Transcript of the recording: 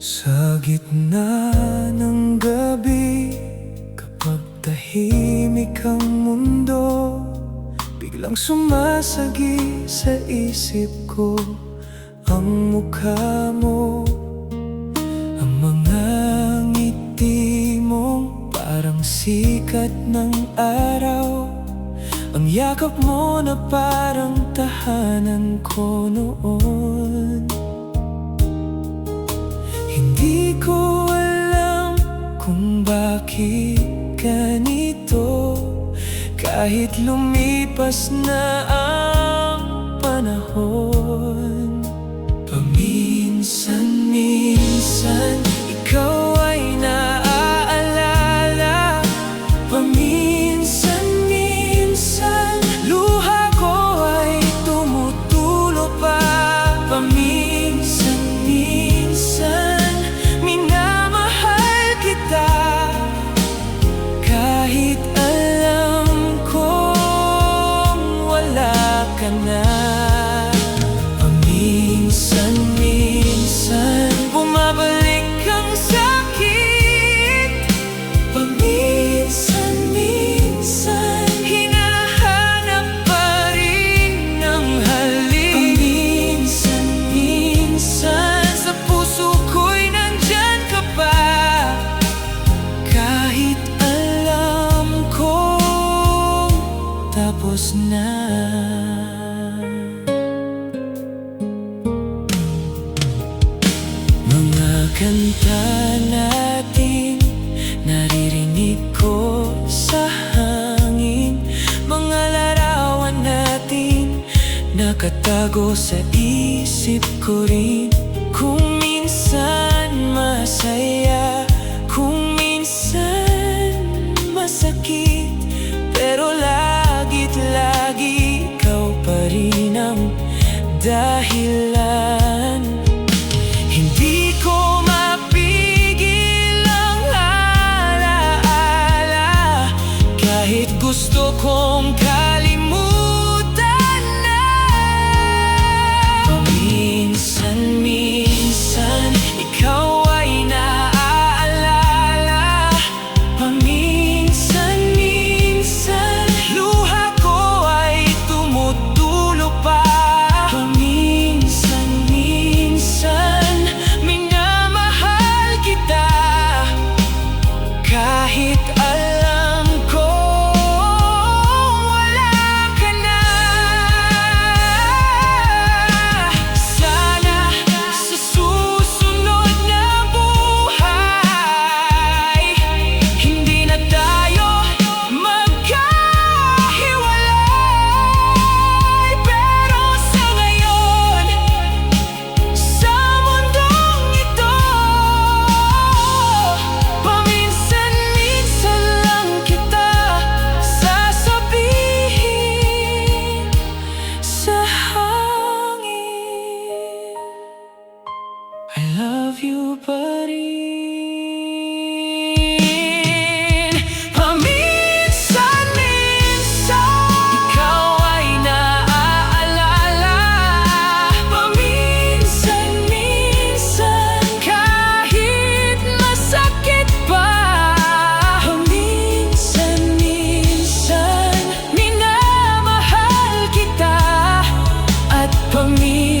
Sa gitna ng gabi, kapag tahimik ang mundo, biglang sumasagi sa isip ko ang mukha mo. Ang mga ngiti mo parang sikat ng araw, ang yakap mo na parang tahanan ko noon. Hindi ko alam kung bakit ganito, kahit lumipas na ang panahon. Paminsan-minsan ikaw ay naaalala, paminsan-minsan luha ko ay tumutulo pa, paminsan-minsan minamahal kita, kahit alam kong wala ka na. Paminsan-minsan bumabalik ang sakit, paminsan-minsan hinahanap pa rin ang halik, paminsan-minsan sa puso ko'y nandyan ka pa, kahit alam kong tapos na. Mga kanta natin naririnig ko sa hangin, mga larawan natin nakatago sa isip ko rin. Kung minsan masaya, kung minsan masakit, pero lagit lagi ikaw pa rin ang dahilan. Hindi ko mapigil ang alaala, kahit gusto kong kalimutan na. Paminsan-minsan ikaw ay naaalala, paminsan-minsan luha ko ay tumutulo pa, paminsan-minsan minamahal kita, kahit alam ko wala ka na. Sana sa susunod na buhay hindi na tayo magkahiwalay, pero sa ngayon, sa mundong ito, paminsan-minsan lang kita sasabihin sa hangin, I love you pa rin. Paminsan-minsan ikaw ay naaalala, paminsan-minsan kahit masakit pa, paminsan-minsan minamahal kita, at paminsan